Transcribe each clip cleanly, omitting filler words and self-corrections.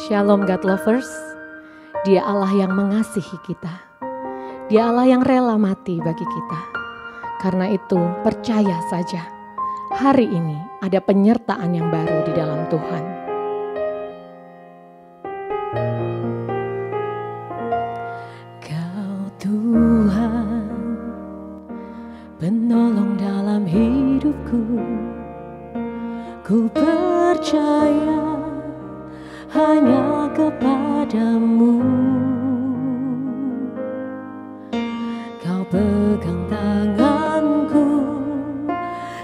Shalom God Lovers, Dia Allah yang mengasihi kita. Dia Allah yang rela mati bagi kita. Karena itu percaya saja, hari ini ada penyertaan yang baru di dalam Tuhan. Kau Tuhan, penolong dalam hidupku. Ku percaya hanya kepadamu. Kau pegang tanganku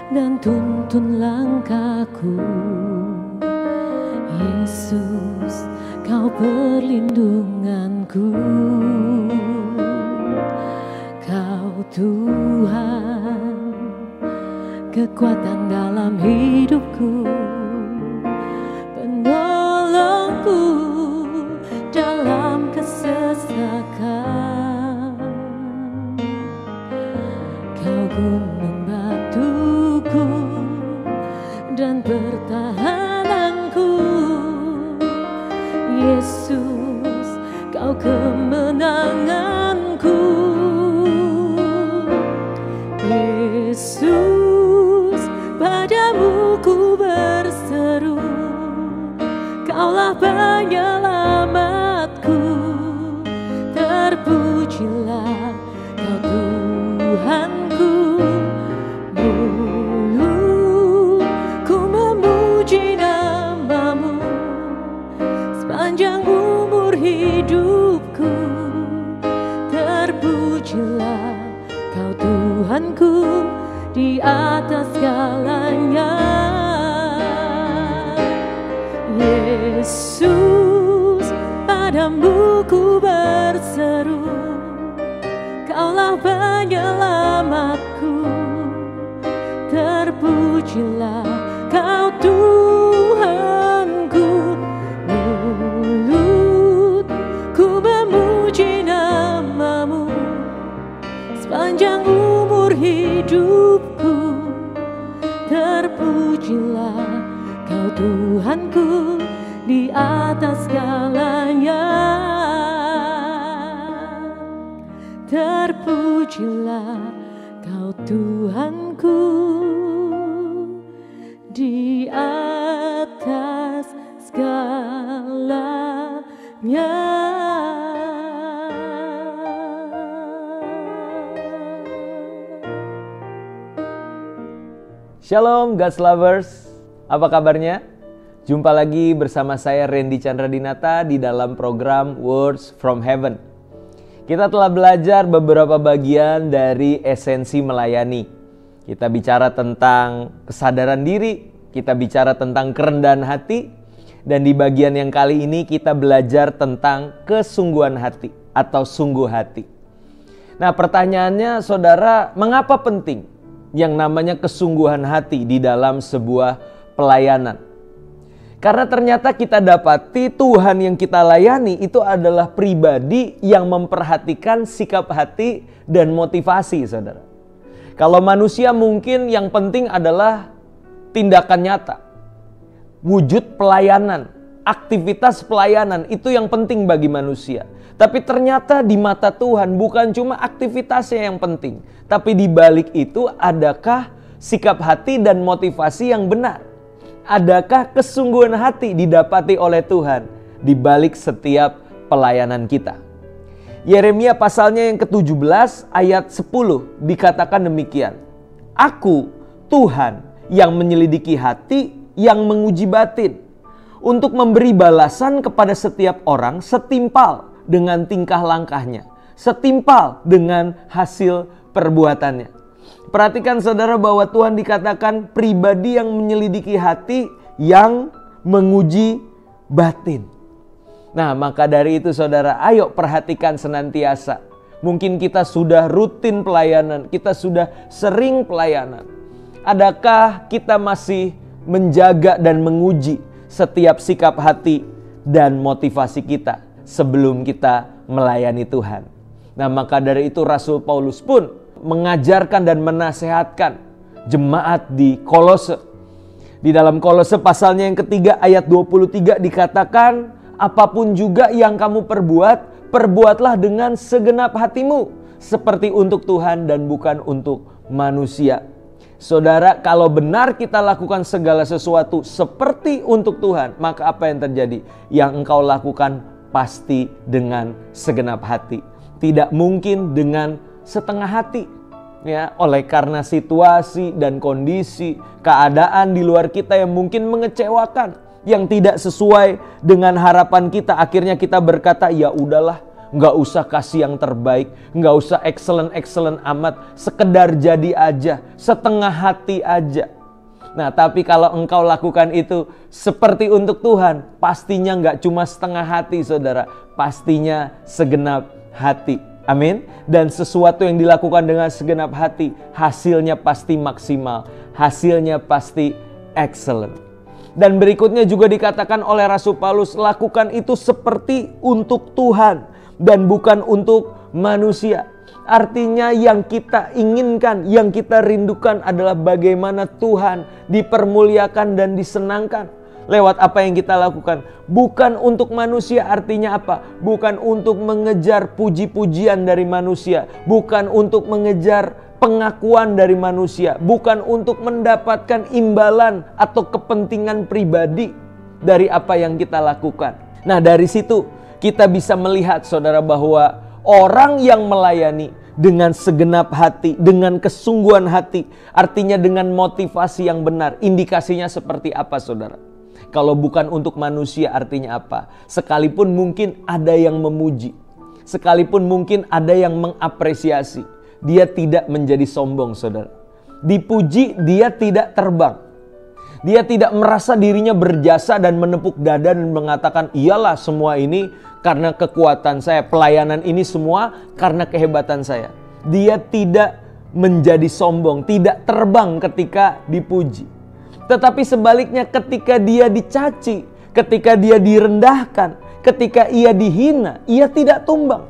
dan tuntun langkahku. Yesus, Kau perlindunganku. Kau Tuhan, kekuatan dalam hidupku. Penolongku dalam kesesakan. Kau gunung batuku dan pertahananku. Yesus, Kau kemenanganku. Yesus, padamu ku berseru. Kaulah penyelamatku. Terpujilah Kau Tuhanku. Mulutku memuji nama-Mu sepanjang umur hidupku. Terpujilah Kau Tuhanku di atas segalanya. Yesus, padamu ku berseru. Kaulah penyelamatku. Terpujilah Kau Tuhanku. Mulutku memuji nama-Mu sepanjang umur hidupku. Terpujilah Kau Tuhanku di atas segalanya. Terpujilah Kau Tuhanku di atas segalanya. Shalom God's Lovers, apa kabarnya? Jumpa lagi bersama saya Randy Chandradinata di dalam program Words from Heaven. Kita telah belajar beberapa bagian dari esensi melayani. Kita bicara tentang kesadaran diri, kita bicara tentang kerendahan hati, dan di bagian yang kali ini kita belajar tentang kesungguhan hati atau sungguh hati. Nah, pertanyaannya saudara, mengapa penting yang namanya kesungguhan hati di dalam sebuah pelayanan? Karena ternyata kita dapati Tuhan yang kita layani itu adalah pribadi yang memperhatikan sikap hati dan motivasi, saudara. Kalau manusia mungkin yang penting adalah tindakan nyata, wujud pelayanan, aktivitas pelayanan itu yang penting bagi manusia. Tapi ternyata di mata Tuhan bukan cuma aktivitasnya yang penting, tapi di balik itu adakah sikap hati dan motivasi yang benar? Adakah kesungguhan hati didapati oleh Tuhan di balik setiap pelayanan kita? Yeremia pasalnya yang ke-17 ayat 10 dikatakan demikian. Aku Tuhan yang menyelidiki hati, yang menguji batin, untuk memberi balasan kepada setiap orang setimpal dengan tingkah langkahnya, setimpal dengan hasil perbuatannya. Perhatikan saudara bahwa Tuhan dikatakan pribadi yang menyelidiki hati, yang menguji batin. Nah, maka dari itu saudara, ayo perhatikan senantiasa. Mungkin kita sudah rutin pelayanan, kita sudah sering pelayanan. Adakah kita masih menjaga dan menguji setiap sikap hati dan motivasi kita sebelum kita melayani Tuhan? Nah, maka dari itu Rasul Paulus pun mengajarkan dan menasehatkan jemaat di Kolose. Di dalam Kolose pasalnya yang ketiga ayat 23 dikatakan, apapun juga yang kamu perbuat, perbuatlah dengan segenap hatimu, seperti untuk Tuhan dan bukan untuk manusia. Saudara, kalau benar kita lakukan segala sesuatu seperti untuk Tuhan, maka apa yang terjadi? Yang engkau lakukan pasti dengan segenap hati. Tidak mungkin dengan setengah hati. Ya, oleh karena situasi dan kondisi, keadaan di luar kita yang mungkin mengecewakan, yang tidak sesuai dengan harapan kita, akhirnya kita berkata, ya udahlah, nggak usah kasih yang terbaik, nggak usah excellent amat, sekedar jadi aja, setengah hati aja. Nah, tapi kalau engkau lakukan itu seperti untuk Tuhan, pastinya nggak cuma setengah hati saudara, pastinya segenap hati. Amin. Dan sesuatu yang dilakukan dengan segenap hati, hasilnya pasti maksimal, hasilnya pasti excellent. Dan berikutnya juga dikatakan oleh Rasul Paulus, lakukan itu seperti untuk Tuhan dan bukan untuk manusia. Artinya yang kita inginkan, yang kita rindukan adalah bagaimana Tuhan dipermuliakan dan disenangkan lewat apa yang kita lakukan. Bukan untuk manusia, artinya apa? Bukan untuk mengejar puji-pujian dari manusia, bukan untuk mengejar pengakuan dari manusia, bukan untuk mendapatkan imbalan atau kepentingan pribadi dari apa yang kita lakukan. Nah, dari situ kita bisa melihat saudara bahwa orang yang melayani dengan segenap hati, dengan kesungguhan hati, artinya dengan motivasi yang benar, indikasinya seperti apa saudara? Kalau bukan untuk manusia artinya apa? Sekalipun mungkin ada yang memuji, sekalipun mungkin ada yang mengapresiasi, dia tidak menjadi sombong saudara. Dipuji dia tidak terbang. Dia tidak merasa dirinya berjasa dan menepuk dada dan mengatakan, iyalah semua ini karena kekuatan saya, pelayanan ini semua karena kehebatan saya. Dia tidak menjadi sombong, tidak terbang ketika dipuji. Tetapi sebaliknya ketika dia dicaci, ketika dia direndahkan, ketika ia dihina, ia tidak tumbang.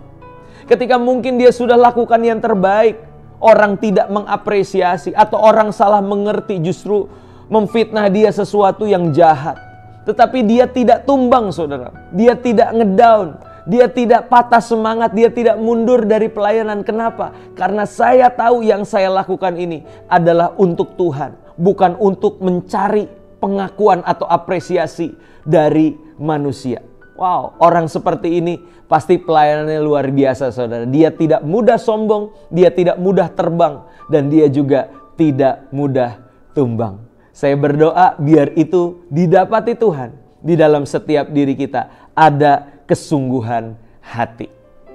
Ketika mungkin dia sudah lakukan yang terbaik, orang tidak mengapresiasi atau orang salah mengerti, justru memfitnah dia sesuatu yang jahat. Tetapi dia tidak tumbang saudara, dia tidak ngedown, dia tidak patah semangat, dia tidak mundur dari pelayanan. Kenapa? Karena saya tahu yang saya lakukan ini adalah untuk Tuhan, bukan untuk mencari pengakuan atau apresiasi dari manusia. Wow, orang seperti ini pasti pelayanannya luar biasa saudara. Dia tidak mudah sombong, dia tidak mudah terbang, dan dia juga tidak mudah tumbang. Saya berdoa biar itu didapati Tuhan. Di dalam setiap diri kita ada kesungguhan hati.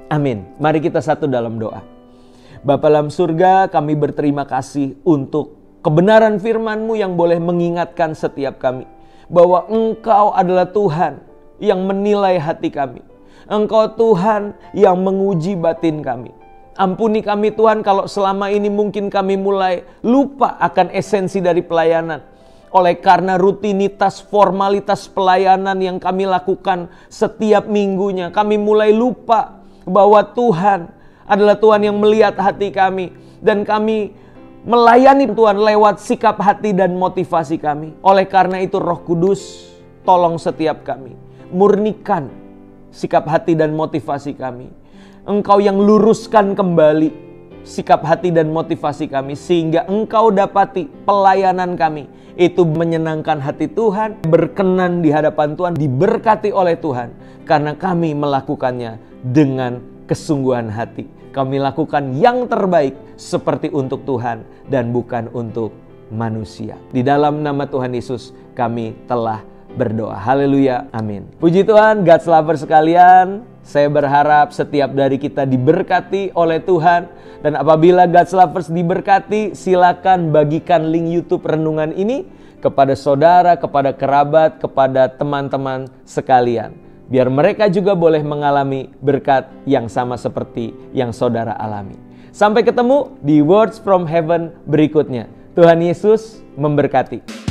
Amin. Mari kita satu dalam doa. Bapa dalam surga, kami berterima kasih untuk kebenaran firman-Mu yang boleh mengingatkan setiap kami bahwa Engkau adalah Tuhan yang menilai hati kami. Engkau Tuhan yang menguji batin kami. Ampuni kami Tuhan kalau selama ini mungkin kami mulai lupa akan esensi dari pelayanan. Oleh karena rutinitas formalitas pelayanan yang kami lakukan setiap minggunya, kami mulai lupa bahwa Tuhan adalah Tuhan yang melihat hati kami. Dan kami melayani Tuhan lewat sikap hati dan motivasi kami. Oleh karena itu Roh Kudus, tolong setiap kami. Murnikan sikap hati dan motivasi kami. Engkau yang luruskan kembali sikap hati dan motivasi kami. Sehingga Engkau dapati pelayanan kami itu menyenangkan hati Tuhan, berkenan di hadapan Tuhan, diberkati oleh Tuhan. Karena kami melakukannya dengan kesungguhan hati. Kami lakukan yang terbaik seperti untuk Tuhan dan bukan untuk manusia. Di dalam nama Tuhan Yesus kami telah berdoa. Haleluya. Amin. Puji Tuhan, God's lover sekalian. Saya berharap setiap dari kita diberkati oleh Tuhan. Dan apabila God's lovers diberkati, silakan bagikan link YouTube renungan ini kepada saudara, kepada kerabat, kepada teman-teman sekalian. Biar mereka juga boleh mengalami berkat yang sama seperti yang saudara alami. Sampai ketemu di Words from Heaven berikutnya. Tuhan Yesus memberkati.